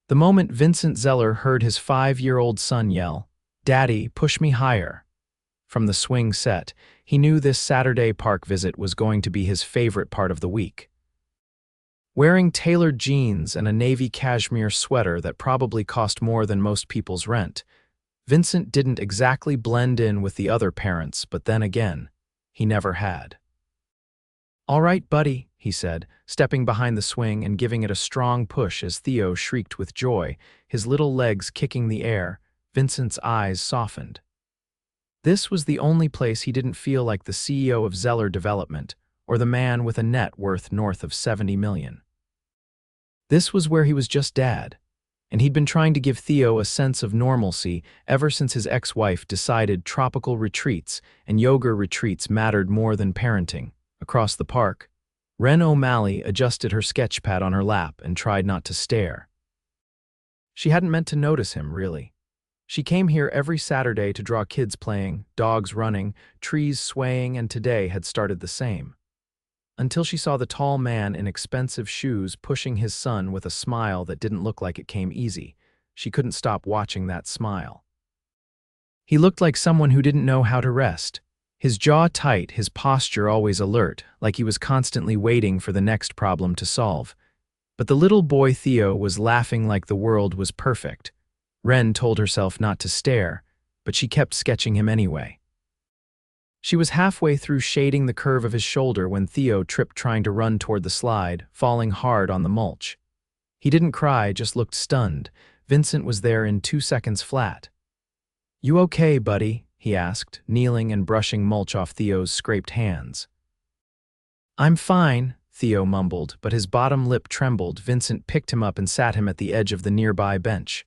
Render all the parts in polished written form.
The moment Vincent Zeller heard his 5-year-old son yell, "Daddy, push me higher," from the swing set, he knew this Saturday park visit was going to be his favorite part of the week. Wearing tailored jeans and a navy cashmere sweater that probably cost more than most people's rent, Vincent didn't exactly blend in with the other parents, but then again, he never had. "All right, buddy," he said, stepping behind the swing and giving it a strong push as Theo shrieked with joy, his little legs kicking the air. Vincent's eyes softened. This was the only place he didn't feel like the CEO of Zeller Development or the man with a net worth north of 70 million. This was where he was just dad, and he'd been trying to give Theo a sense of normalcy ever since his ex-wife decided tropical retreats and yoga retreats mattered more than parenting. Across the park, Wren O'Malley adjusted her sketchpad on her lap and tried not to stare. She hadn't meant to notice him, really. She came here every Saturday to draw kids playing, dogs running, trees swaying, and today had started the same. Until she saw the tall man in expensive shoes pushing his son with a smile that didn't look like it came easy. She couldn't stop watching that smile. He looked like someone who didn't know how to rest. His jaw tight, his posture always alert, like he was constantly waiting for the next problem to solve. But the little boy Theo was laughing like the world was perfect. Wren told herself not to stare, but she kept sketching him anyway. She was halfway through shading the curve of his shoulder when Theo tripped trying to run toward the slide, falling hard on the mulch. He didn't cry, just looked stunned. Vincent was there in 2 seconds flat. "You okay, buddy?" he asked, kneeling and brushing mulch off Theo's scraped hands. "I'm fine," Theo mumbled, but his bottom lip trembled. Vincent picked him up and sat him at the edge of the nearby bench.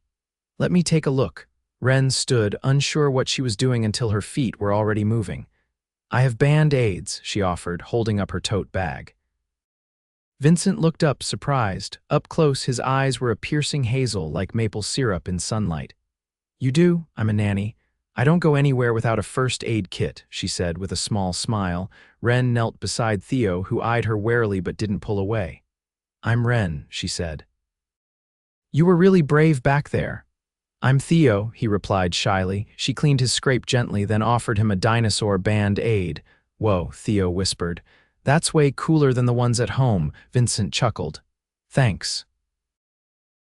"Let me take a look." Wren stood, unsure what she was doing until her feet were already moving. "I have Band-Aids," she offered, holding up her tote bag. Vincent looked up, surprised. Up close, his eyes were a piercing hazel like maple syrup in sunlight. "You do? I'm a nanny. I don't go anywhere without a first aid kit," she said with a small smile. Wren knelt beside Theo, who eyed her warily but didn't pull away. "I'm Wren," she said. "You were really brave back there." "I'm Theo," he replied shyly. She cleaned his scrape gently, then offered him a dinosaur Band-Aid. "Whoa," Theo whispered. "That's way cooler than the ones at home," Vincent chuckled. "Thanks.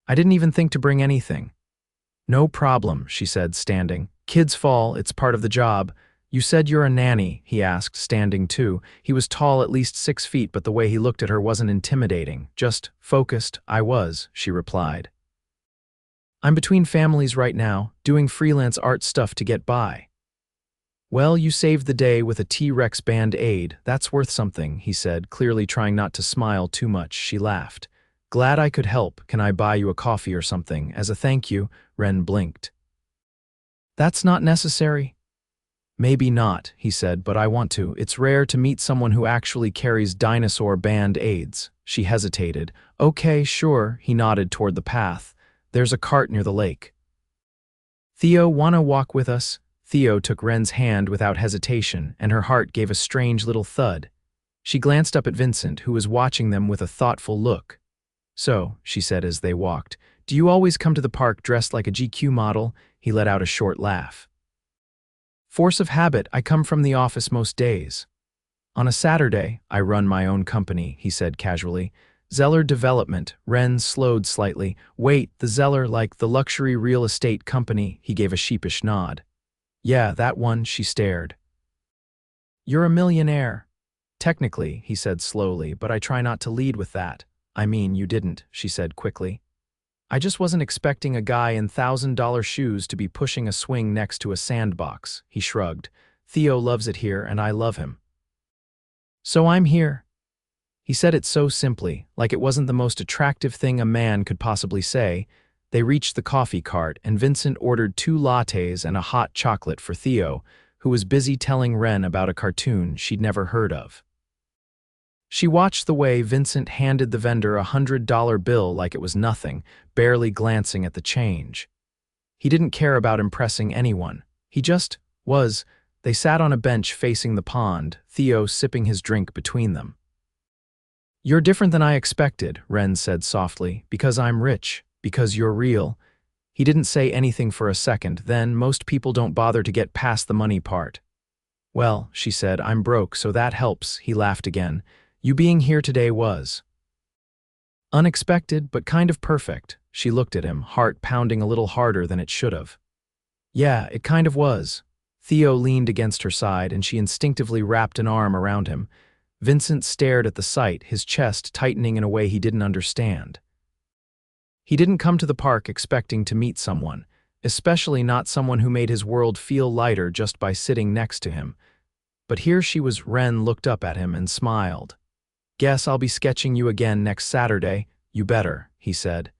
I didn't even think to bring anything." "No problem," she said, standing. "Kids fall, it's part of the job." "You said you're a nanny?" he asked, standing too. He was tall, at least 6 feet, but the way he looked at her wasn't intimidating, just focused. "I was," she replied. "I'm between families right now, doing freelance art stuff to get by." "Well, you saved the day with a T-Rex Band-Aid. That's worth something," he said, clearly trying not to smile too much. She laughed. "Glad I could help. Can I buy you a coffee or something? As a thank you?" Wren blinked. "That's not necessary." "Maybe not," he said, "but I want to. It's rare to meet someone who actually carries dinosaur Band-Aids." She hesitated. "Okay, sure," he nodded toward the path. "There's a cart near the lake." "Theo, wanna walk with us?" Theo took Wren's hand without hesitation, and her heart gave a strange little thud. She glanced up at Vincent, who was watching them with a thoughtful look. "So," she said as they walked, "do you always come to the park dressed like a GQ model?" He let out a short laugh. "Force of habit, I come from the office most days. On a Saturday, I run my own company," he said casually. "Zeller Development." Wren slowed slightly. "Wait, the Zeller, like the luxury real estate company?" He gave a sheepish nod. "Yeah, that one," she stared. "You're a millionaire." "Technically," he said slowly, "but I try not to lead with that." "I mean, you didn't," she said quickly. "I just wasn't expecting a guy in $1,000 shoes to be pushing a swing next to a sandbox." He shrugged. "Theo loves it here, and I love him. So I'm here." He said it so simply, like it wasn't the most attractive thing a man could possibly say. They reached the coffee cart, and Vincent ordered 2 lattes and a hot chocolate for Theo, who was busy telling Wren about a cartoon she'd never heard of. She watched the way Vincent handed the vendor a $100 bill like it was nothing, barely glancing at the change. He didn't care about impressing anyone. He just was. They sat on a bench facing the pond, Theo sipping his drink between them. "You're different than I expected," Wren said softly, "because I'm rich. Because you're real. He didn't say anything for a second, then most people don't bother to get past the money part. Well, she said, I'm broke, so that helps, he laughed again. You being here today was unexpected, but kind of perfect. She looked at him, heart pounding a little harder than it should have. Yeah, it kind of was. Theo leaned against her side, and she instinctively wrapped an arm around him. Vincent stared at the sight, his chest tightening in a way he didn't understand. He didn't come to the park expecting to meet someone, especially not someone who made his world feel lighter just by sitting next to him. But here she was. Wren looked up at him and smiled. Guess I'll be sketching you again next Saturday. You better, he said.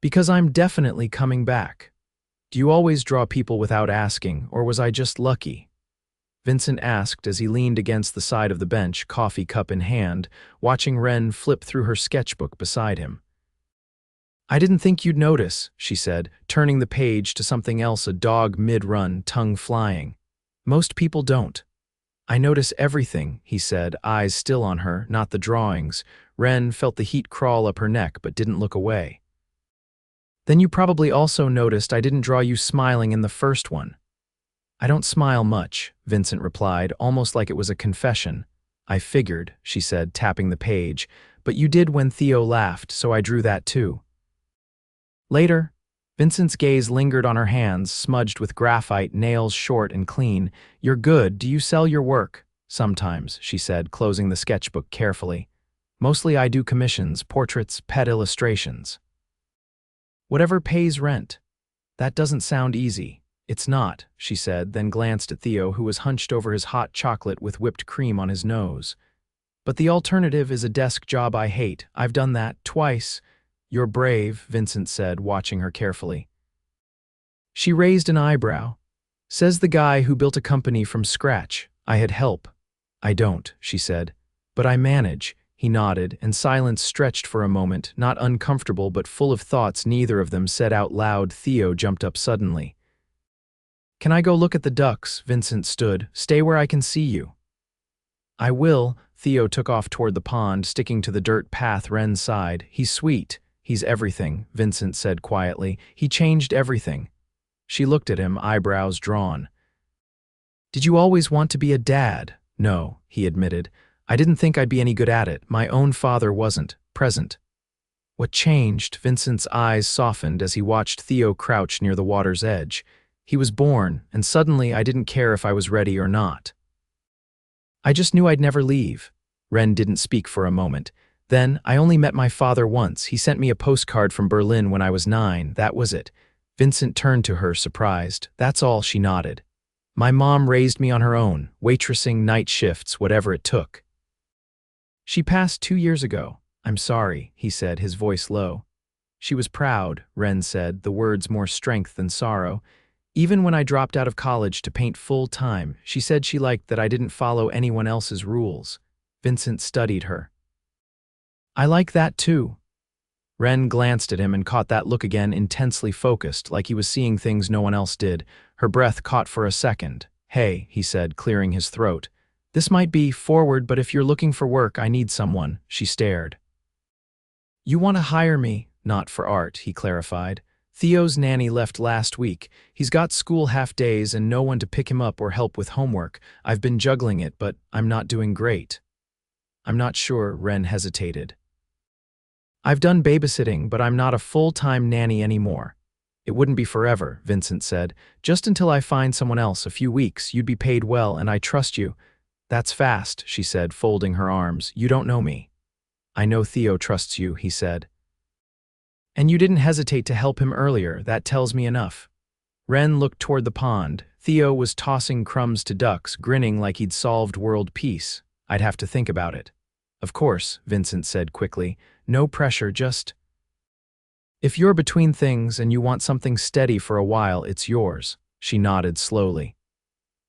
Because I'm definitely coming back. Do you always draw people without asking, or was I just lucky? Vincent asked as he leaned against the side of the bench, coffee cup in hand, watching Wren flip through her sketchbook beside him. I didn't think you'd notice, she said, turning the page to something else, a dog mid-run, tongue flying. Most people don't. I notice everything, he said, eyes still on her, not the drawings. Wren felt the heat crawl up her neck but didn't look away. Then you probably also noticed I didn't draw you smiling in the first one. I don't smile much, Vincent replied, almost like it was a confession. I figured, she said, tapping the page, but you did when Theo laughed, so I drew that too. Later, Vincent's gaze lingered on her hands, smudged with graphite, nails short and clean. You're good. Do you sell your work? Sometimes, she said, closing the sketchbook carefully. Mostly I do commissions, portraits, pet illustrations. Whatever pays rent. That doesn't sound easy. It's not, she said, then glanced at Theo, who was hunched over his hot chocolate with whipped cream on his nose. But the alternative is a desk job I hate. I've done that twice. You're brave, Vincent said, watching her carefully. She raised an eyebrow. Says the guy who built a company from scratch. I had help. I don't, she said. But I manage. He nodded, and silence stretched for a moment, not uncomfortable but full of thoughts neither of them said out loud. Theo jumped up suddenly. Can I go look at the ducks? Vincent stood. Stay where I can see you. I will. Theo took off toward the pond, sticking to the dirt path Wren's side. He's sweet. He's everything, Vincent said quietly. He changed everything. She looked at him, eyebrows drawn. Did you always want to be a dad? No, he admitted. I didn't think I'd be any good at it. My own father wasn't present. What changed? Vincent's eyes softened as he watched Theo crouch near the water's edge. He was born, and suddenly I didn't care if I was ready or not. I just knew I'd never leave. Wren didn't speak for a moment. Then, I only met my father once. He sent me a postcard from Berlin when I was 9. That was it. Vincent turned to her, surprised. That's all, she nodded. My mom raised me on her own, waitressing, night shifts, whatever it took. She passed 2 years ago. I'm sorry, he said, his voice low. She was proud, Wren said, the words more strength than sorrow. Even when I dropped out of college to paint full-time, she said she liked that I didn't follow anyone else's rules. Vincent studied her. I like that too. Wren glanced at him and caught that look again, intensely focused, like he was seeing things no one else did. Her breath caught for a second. Hey, he said, clearing his throat. This might be forward, but if you're looking for work, I need someone. She stared. You want to hire me? Not for art, he clarified. Theo's nanny left last week. He's got school half-days and no one to pick him up or help with homework. I've been juggling it, but I'm not doing great. I'm not sure, Wren hesitated. I've done babysitting, but I'm not a full-time nanny anymore. It wouldn't be forever, Vincent said. Just until I find someone else, a few weeks. You'd be paid well, and I trust you. That's fast, she said, folding her arms. You don't know me. I know Theo trusts you, he said. And you didn't hesitate to help him earlier. That tells me enough. Wren looked toward the pond. Theo was tossing crumbs to ducks, grinning like he'd solved world peace. I'd have to think about it. Of course, Vincent said quickly. No pressure, just… If you're between things and you want something steady for a while, it's yours. She nodded slowly.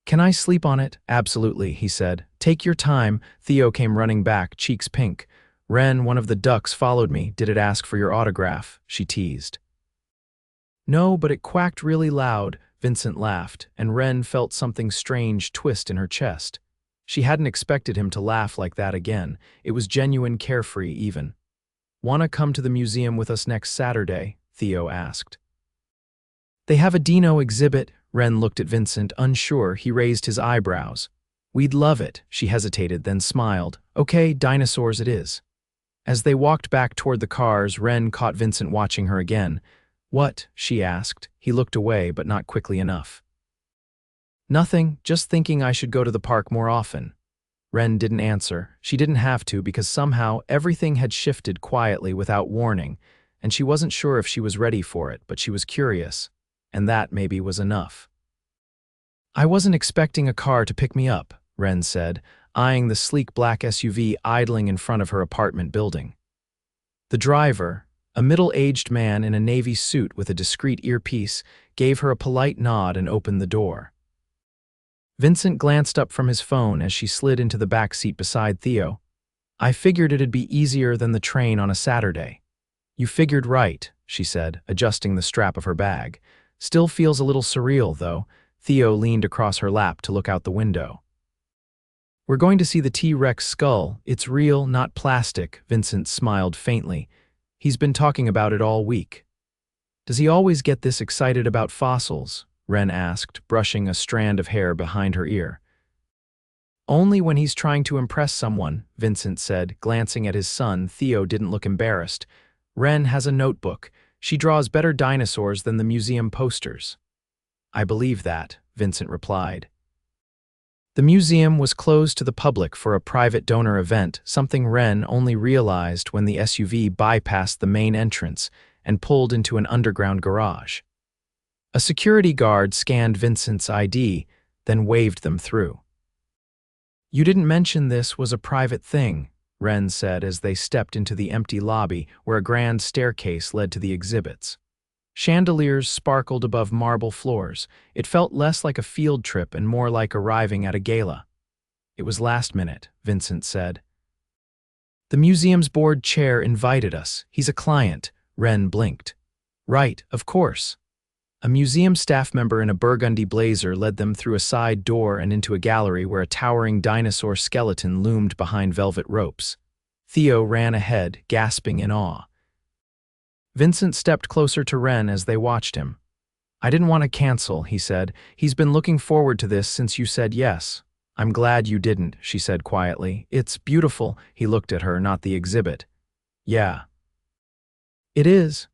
Can I sleep on it? Absolutely, he said. Take your time. Theo came running back, cheeks pink. Wren, one of the ducks, followed me. Did it ask for your autograph? She teased. No, but it quacked really loud. Vincent laughed, and Wren felt something strange twist in her chest. She hadn't expected him to laugh like that again. It was genuine, carefree even. "Want to come to the museum with us next Saturday?" Theo asked. "They have a Dino exhibit." Wren looked at Vincent, unsure. He raised his eyebrows. "We'd love it." She hesitated, then smiled. "Okay, dinosaurs it is." As they walked back toward the cars, Wren caught Vincent watching her again. "What?" she asked. He looked away, but not quickly enough. "Nothing, just thinking I should go to the park more often." Wren didn't answer. She didn't have to, because somehow everything had shifted quietly without warning, and she wasn't sure if she was ready for it, but she was curious, and that maybe was enough. "I wasn't expecting a car to pick me up," Wren said, eyeing the sleek black SUV idling in front of her apartment building. The driver, a middle-aged man in a navy suit with a discreet earpiece, gave her a polite nod and opened the door. Vincent glanced up from his phone as she slid into the back seat beside Theo. "I figured it'd be easier than the train on a Saturday." "You figured right," she said, adjusting the strap of her bag. "Still feels a little surreal, though." Theo leaned across her lap to look out the window. "We're going to see the T-Rex skull. It's real, not plastic." Vincent smiled faintly. "He's been talking about it all week." "Does he always get this excited about fossils?" Wren asked, brushing a strand of hair behind her ear. "Only when he's trying to impress someone," Vincent said, glancing at his son. Theo didn't look embarrassed. "Wren has a notebook. She draws better dinosaurs than the museum posters." "I believe that," Vincent replied. The museum was closed to the public for a private donor event, something Wren only realized when the SUV bypassed the main entrance and pulled into an underground garage. A security guard scanned Vincent's ID, then waved them through. "You didn't mention this was a private thing," Wren said as they stepped into the empty lobby where a grand staircase led to the exhibits. Chandeliers sparkled above marble floors. It felt less like a field trip and more like arriving at a gala. "It was last minute," Vincent said. "The museum's board chair invited us. He's a client." Wren blinked. "Right, of course." A museum staff member in a burgundy blazer led them through a side door and into a gallery where a towering dinosaur skeleton loomed behind velvet ropes. Theo ran ahead, gasping in awe. Vincent stepped closer to Wren as they watched him. "I didn't want to cancel," he said. "He's been looking forward to this since you said yes." "I'm glad you didn't," she said quietly. "It's beautiful." He looked at her, not the exhibit. "Yeah. It is."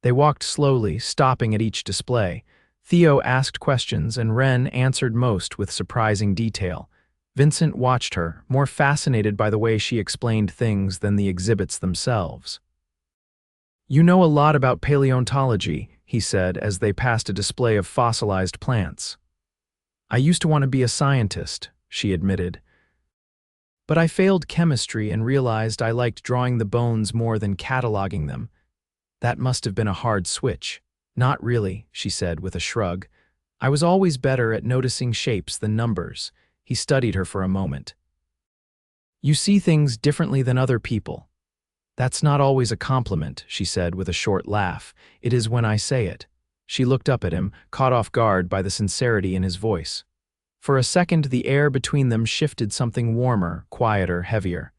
They walked slowly, stopping at each display. Theo asked questions and Wren answered most with surprising detail. Vincent watched her, more fascinated by the way she explained things than the exhibits themselves. "You know a lot about paleontology," he said as they passed a display of fossilized plants. "I used to want to be a scientist," she admitted. "But I failed chemistry and realized I liked drawing the bones more than cataloging them. That must have been a hard switch." "Not really," she said with a shrug. "I was always better at noticing shapes than numbers." He studied her for a moment. "You see things differently than other people." "That's not always a compliment," she said with a short laugh. "It is when I say it." She looked up at him, caught off guard by the sincerity in his voice. For a second, the air between them shifted something warmer, quieter, heavier.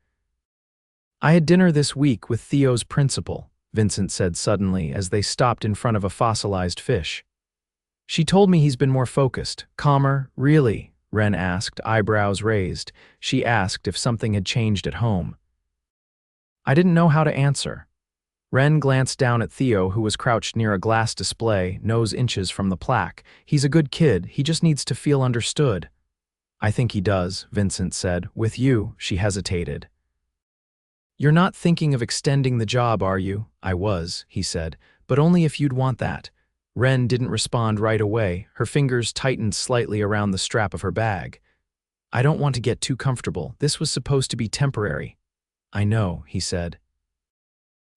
"I had dinner this week with Theo's principal," Vincent said suddenly as they stopped in front of a fossilized fish. "She told me he's been more focused, calmer." "Really?" Wren asked, eyebrows raised. She asked if something had changed at home. I didn't know how to answer. Wren glanced down at Theo, who was crouched near a glass display, nose inches from the plaque. "He's a good kid, he just needs to feel understood." "I think he does," Vincent said. "With you." She hesitated. "You're not thinking of extending the job, are you?" "I was," he said, "but only if you'd want that." Wren didn't respond right away. Her fingers tightened slightly around the strap of her bag. "I don't want to get too comfortable. This was supposed to be temporary." "I know," he said.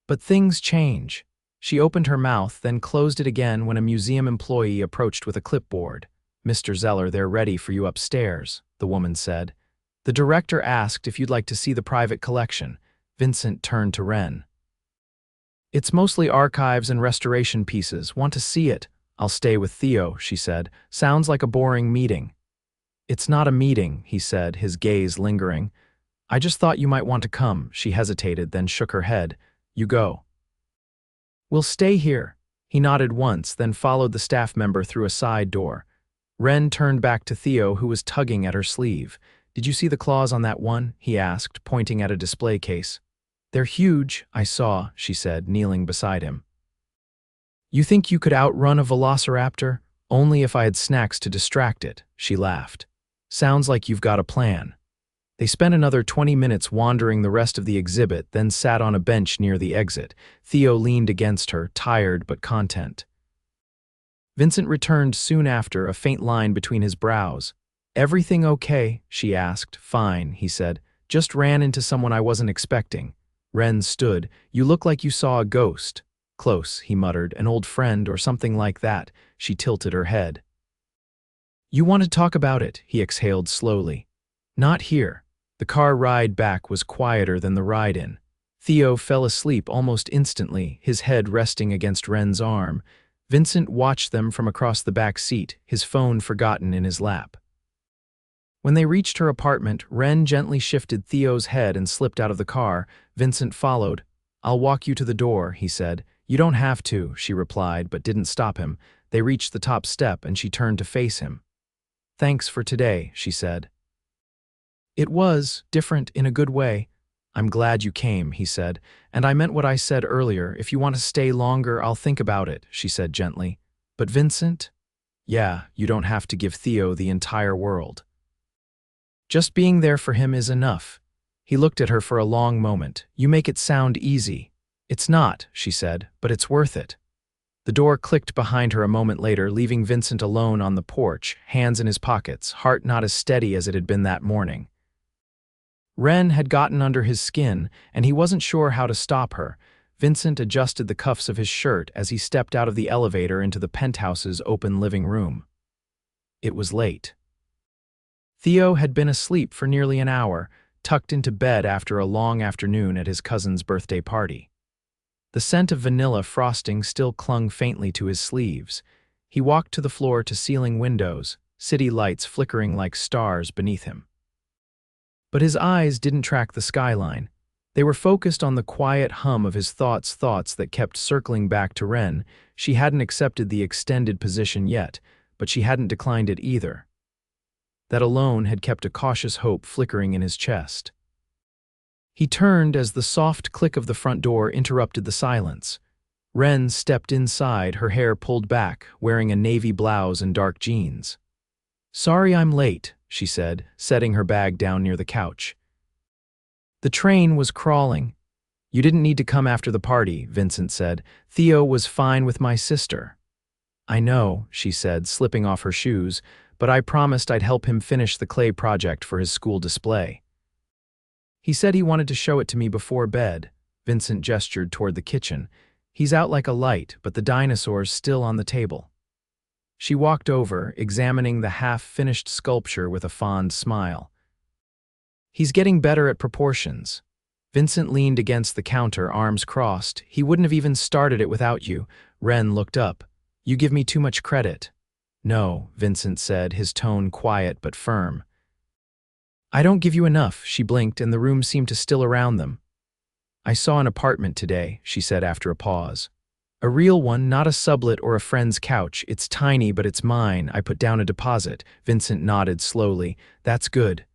"But things change." She opened her mouth, then closed it again when a museum employee approached with a clipboard. "Mr. Zeller, they're ready for you upstairs," the woman said. "The director asked if you'd like to see the private collection." Vincent turned to Wren. "It's mostly archives and restoration pieces. Want to see it?" "I'll stay with Theo," she said. "Sounds like a boring meeting." "It's not a meeting," he said, his gaze lingering. "I just thought you might want to come." She hesitated, then shook her head. You go. We'll stay here. He nodded once, then followed the staff member through a side door. Wren turned back to Theo, who was tugging at her sleeve. Did you see the claws on that one? He asked, pointing at a display case. They're huge, I saw, she said, kneeling beside him. You think you could outrun a velociraptor? Only if I had snacks to distract it, she laughed. Sounds like you've got a plan. They spent another 20 minutes wandering the rest of the exhibit, then sat on a bench near the exit. Theo leaned against her, tired but content. Vincent returned soon after, a faint line between his brows. Everything okay? She asked. Fine, he said. Just ran into someone I wasn't expecting. Wren stood. You look like you saw a ghost. Close, he muttered. An old friend or something like that. She tilted her head. You want to talk about it? He exhaled slowly. Not here. The car ride back was quieter than the ride in. Theo fell asleep almost instantly, his head resting against Wren's arm. Vincent watched them from across the back seat, his phone forgotten in his lap. When they reached her apartment, Wren gently shifted Theo's head and slipped out of the car. Vincent followed. I'll walk you to the door, he said. You don't have to, she replied, but didn't stop him. They reached the top step and she turned to face him. Thanks for today, she said. It was different in a good way. I'm glad you came, he said, and I meant what I said earlier. If you want to stay longer, I'll think about it, she said gently. But Vincent? Yeah, you don't have to give Theo the entire world. Just being there for him is enough. He looked at her for a long moment. You make it sound easy. It's not, she said, but it's worth it. The door clicked behind her a moment later, leaving Vincent alone on the porch, hands in his pockets, heart not as steady as it had been that morning. Wren had gotten under his skin, and he wasn't sure how to stop her. Vincent adjusted the cuffs of his shirt as he stepped out of the elevator into the penthouse's open living room. It was late. Theo had been asleep for nearly an hour, tucked into bed after a long afternoon at his cousin's birthday party. The scent of vanilla frosting still clung faintly to his sleeves. He walked to the floor-to-ceiling windows, city lights flickering like stars beneath him. But his eyes didn't track the skyline. They were focused on the quiet hum of his thoughts that kept circling back to Wren. She hadn't accepted the extended position yet, but she hadn't declined it either. That alone had kept a cautious hope flickering in his chest. He turned as the soft click of the front door interrupted the silence. Wren stepped inside, her hair pulled back, wearing a navy blouse and dark jeans. Sorry I'm late, she said, setting her bag down near the couch. The train was crawling. You didn't need to come after the party, Vincent said. Theo was fine with my sister. I know, she said, slipping off her shoes, but I promised I'd help him finish the clay project for his school display. He said he wanted to show it to me before bed. Vincent gestured toward the kitchen. He's out like a light, but the dinosaur's still on the table. She walked over, examining the half-finished sculpture with a fond smile. He's getting better at proportions. Vincent leaned against the counter, arms crossed. He wouldn't have even started it without you. Wren looked up. You give me too much credit. No, Vincent said, his tone quiet but firm. I don't give you enough, she blinked, and the room seemed to still around them. I saw an apartment today, she said after a pause. A real one, not a sublet or a friend's couch. It's tiny, but it's mine. I put down a deposit. Vincent nodded slowly. That's good.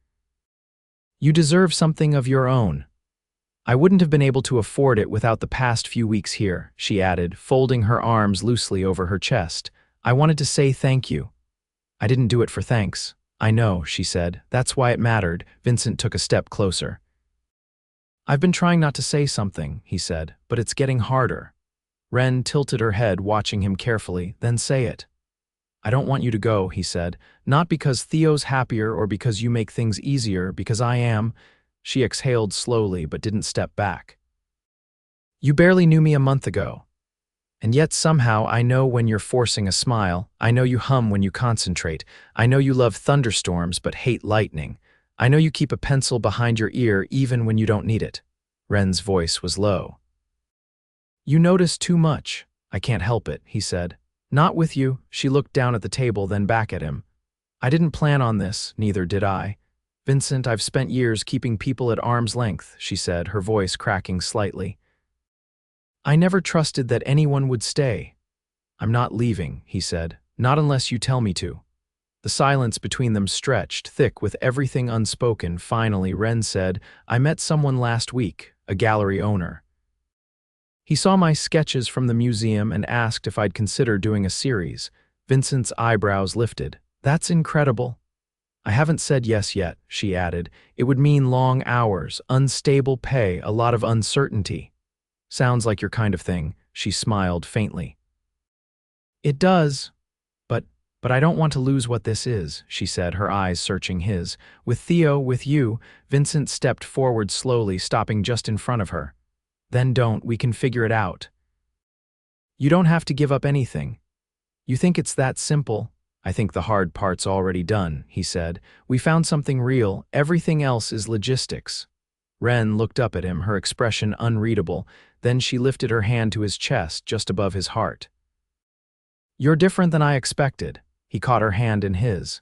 You deserve something of your own. I wouldn't have been able to afford it without the past few weeks here, she added, folding her arms loosely over her chest. I wanted to say thank you. I didn't do it for thanks. I know, she said. That's why it mattered. Vincent took a step closer. I've been trying not to say something, he said, but it's getting harder. Wren tilted her head, watching him carefully, then say it. I don't want you to go, he said, not because Theo's happier or because you make things easier, because I am. She exhaled slowly but didn't step back. You barely knew me a month ago. And yet somehow I know when you're forcing a smile, I know you hum when you concentrate, I know you love thunderstorms but hate lightning, I know you keep a pencil behind your ear even when you don't need it. Wren's voice was low. You notice too much. I can't help it, he said. Not with you. She looked down at the table, then back at him. I didn't plan on this, neither did I. Vincent, I've spent years keeping people at arm's length, she said, her voice cracking slightly. I never trusted that anyone would stay. I'm not leaving, he said, not unless you tell me to. The silence between them stretched, thick with everything unspoken. Finally, Wren said, I met someone last week, a gallery owner. He saw my sketches from the museum and asked if I'd consider doing a series. Vincent's eyebrows lifted. That's incredible. I haven't said yes yet, she added. It would mean long hours, unstable pay, a lot of uncertainty. Sounds like your kind of thing, she smiled faintly. It does. But I don't want to lose what this is, she said, her eyes searching his. With Theo, with you, Vincent stepped forward slowly, stopping just in front of her. Then we can figure it out. You don't have to give up anything. You think it's that simple? I think the hard part's already done, he said. We found something real, everything else is logistics. Wren looked up at him, her expression unreadable. Then she lifted her hand to his chest, just above his heart. You're different than I expected. He caught her hand in his.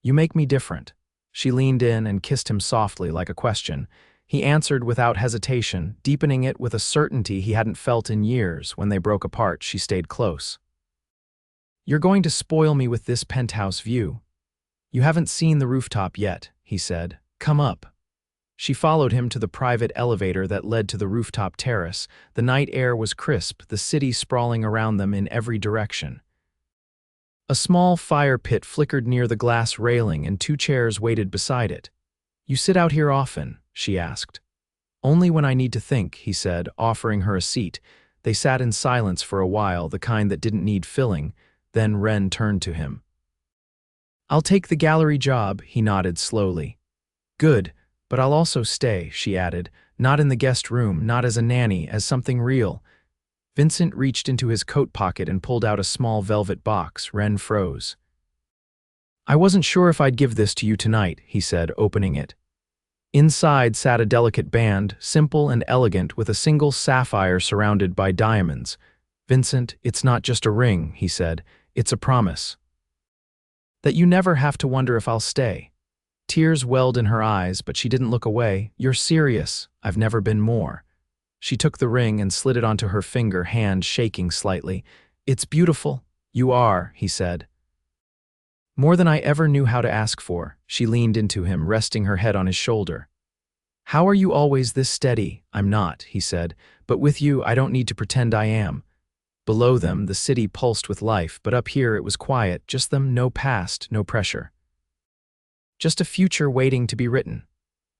You make me different. She leaned in and kissed him softly like a question. He answered without hesitation, deepening it with a certainty he hadn't felt in years. When they broke apart, she stayed close. You're going to spoil me with this penthouse view. You haven't seen the rooftop yet, he said. Come up. She followed him to the private elevator that led to the rooftop terrace. The night air was crisp, the city sprawling around them in every direction. A small fire pit flickered near the glass railing and 2 chairs waited beside it. You sit out here often? She asked. Only when I need to think, he said, offering her a seat. They sat in silence for a while, the kind that didn't need filling. Then Wren turned to him. I'll take the gallery job, he nodded slowly. Good, but I'll also stay, she added, not in the guest room, not as a nanny, as something real. Vincent reached into his coat pocket and pulled out a small velvet box. Wren froze. I wasn't sure if I'd give this to you tonight, he said, opening it. Inside sat a delicate band, simple and elegant, with a single sapphire surrounded by diamonds. Vincent, it's not just a ring, he said. It's a promise. That you never have to wonder if I'll stay. Tears welled in her eyes, but she didn't look away. You're serious. I've never been more. She took the ring and slid it onto her finger, hand shaking slightly. It's beautiful. You are, he said. More than I ever knew how to ask for. She leaned into him, resting her head on his shoulder. How are you always this steady? I'm not, he said, but with you I don't need to pretend I am. Below them, the city pulsed with life, but up here it was quiet, just them, no past, no pressure. Just a future waiting to be written.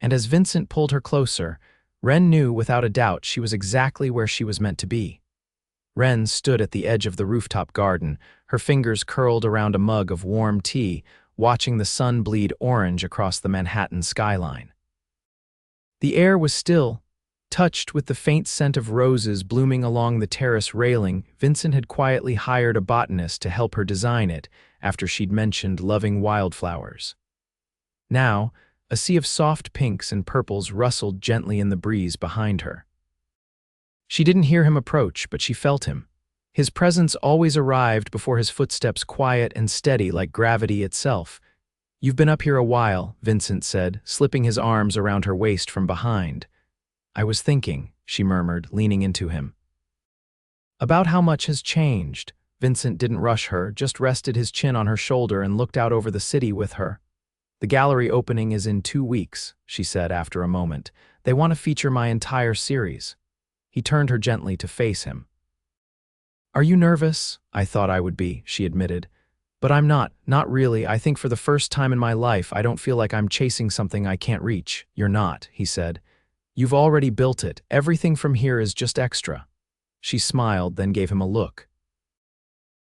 And as Vincent pulled her closer, Wren knew without a doubt she was exactly where she was meant to be. Wren stood at the edge of the rooftop garden, her fingers curled around a mug of warm tea, watching the sun bleed orange across the Manhattan skyline. The air was still, touched with the faint scent of roses blooming along the terrace railing. Vincent had quietly hired a botanist to help her design it after she'd mentioned loving wildflowers. Now, a sea of soft pinks and purples rustled gently in the breeze behind her. She didn't hear him approach, but she felt him. His presence always arrived before his footsteps, quiet and steady like gravity itself. You've been up here a while, Vincent said, slipping his arms around her waist from behind. I was thinking, she murmured, leaning into him. About how much has changed. Vincent didn't rush her, just rested his chin on her shoulder and looked out over the city with her. The gallery opening is in 2 weeks, she said after a moment. They want to feature my entire series. He turned her gently to face him. Are you nervous? I thought I would be, she admitted. But I'm not really. I think for the first time in my life I don't feel like I'm chasing something I can't reach. You're not, he said. You've already built it. Everything from here is just extra. She smiled, then gave him a look.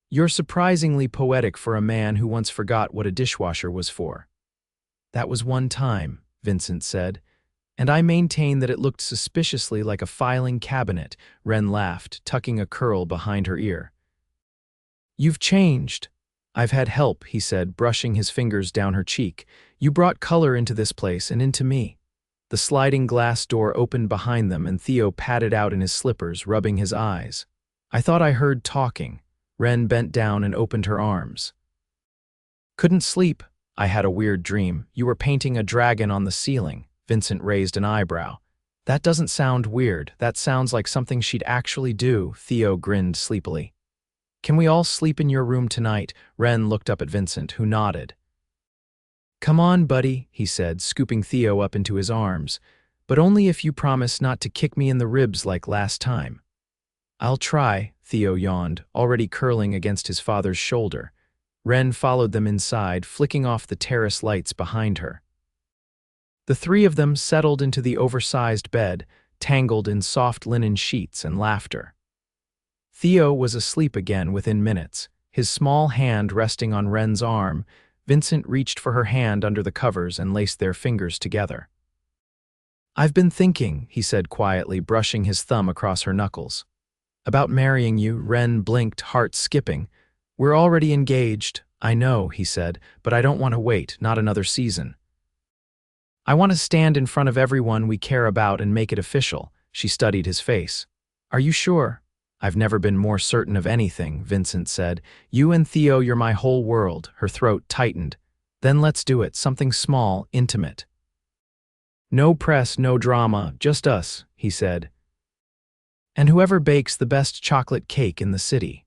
You're surprisingly poetic for a man who once forgot what a dishwasher was for. That was one time, Vincent said, and I maintain that it looked suspiciously like a filing cabinet. Wren laughed, tucking a curl behind her ear. You've changed. I've had help, he said, brushing his fingers down her cheek. You brought color into this place and into me. The sliding glass door opened behind them and Theo padded out in his slippers, rubbing his eyes. I thought I heard talking. Wren bent down and opened her arms. Couldn't sleep. I had a weird dream. You were painting a dragon on the ceiling. Vincent raised an eyebrow. That doesn't sound weird. That sounds like something she'd actually do, Theo grinned sleepily. Can we all sleep in your room tonight? Wren looked up at Vincent, who nodded. Come on, buddy, he said, scooping Theo up into his arms, but only if you promise not to kick me in the ribs like last time. I'll try, Theo yawned, already curling against his father's shoulder. Wren followed them inside, flicking off the terrace lights behind her. The three of them settled into the oversized bed, tangled in soft linen sheets and laughter. Theo was asleep again within minutes, his small hand resting on Wren's arm. Vincent reached for her hand under the covers and laced their fingers together. I've been thinking, he said quietly, brushing his thumb across her knuckles. About marrying you. Wren blinked, heart skipping. We're already engaged. I know, he said, but I don't want to wait, not another season. I want to stand in front of everyone we care about and make it official. She studied his face. Are you sure? I've never been more certain of anything, Vincent said. You and Theo, you're my whole world. Her throat tightened. Then let's do it, something small, intimate. No press, no drama, just us, he said. And whoever bakes the best chocolate cake in the city.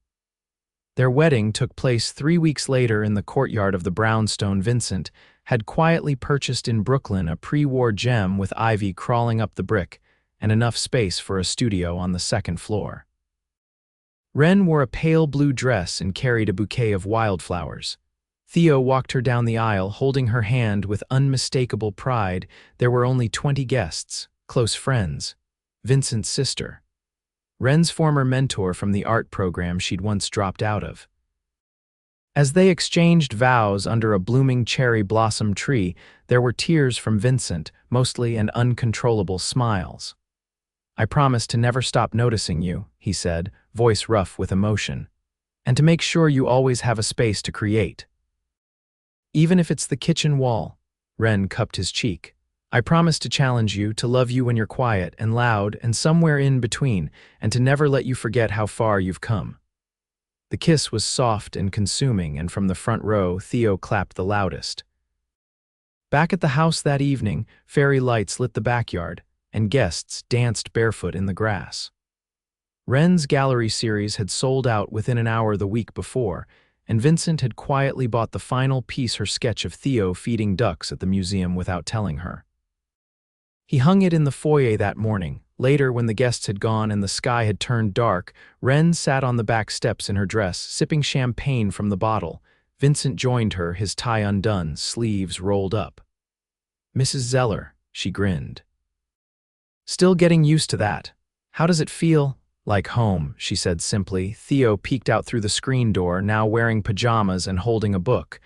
Their wedding took place 3 weeks later in the courtyard of the brownstone. Vincent had quietly purchased in Brooklyn a pre-war gem with ivy crawling up the brick and enough space for a studio on the second floor. Wren wore a pale blue dress and carried a bouquet of wildflowers. Theo walked her down the aisle, holding her hand with unmistakable pride. There were only 20 guests, close friends. Vincent's sister. Wren's former mentor from the art program she'd once dropped out of. As they exchanged vows under a blooming cherry blossom tree, there were tears from Vincent, mostly, and uncontrollable smiles. I promise to never stop noticing you, he said, voice rough with emotion, and to make sure you always have a space to create. Even if it's the kitchen wall. Wren cupped his cheek. I promise to challenge you, to love you when you're quiet and loud and somewhere in between, and to never let you forget how far you've come. The kiss was soft and consuming, and from the front row, Theo clapped the loudest. Back at the house that evening, fairy lights lit the backyard, and guests danced barefoot in the grass. Wren's gallery series had sold out within an hour the week before, and Vincent had quietly bought the final piece, her sketch of Theo feeding ducks at the museum, without telling her. He hung it in the foyer that morning. Later, when the guests had gone and the sky had turned dark, Wren sat on the back steps in her dress, sipping champagne from the bottle. Vincent joined her, his tie undone, sleeves rolled up. Mrs. Zeller, she grinned. Still getting used to that. How does it feel? Like home, she said simply. Theo peeked out through the screen door, now wearing pajamas and holding a book.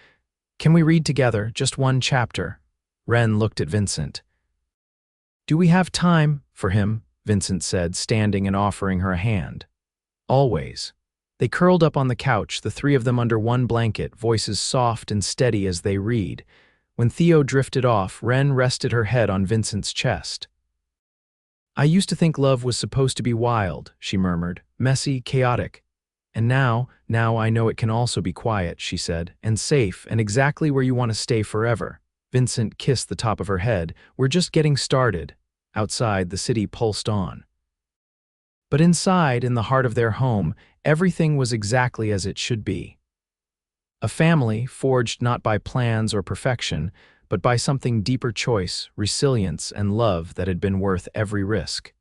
Can we read together, just one chapter? Wren looked at Vincent. Do we have time for him? Vincent said, standing and offering her a hand. Always. They curled up on the couch, the three of them under one blanket, voices soft and steady as they read. When Theo drifted off, Wren rested her head on Vincent's chest. I used to think love was supposed to be wild, she murmured, messy, chaotic. And now I know it can also be quiet, she said, and safe, and exactly where you want to stay forever. Vincent kissed the top of her head. We're just getting started. Outside, the city pulsed on. But inside, in the heart of their home, everything was exactly as it should be. A family forged not by plans or perfection, but by something deeper: choice, resilience, and love that had been worth every risk.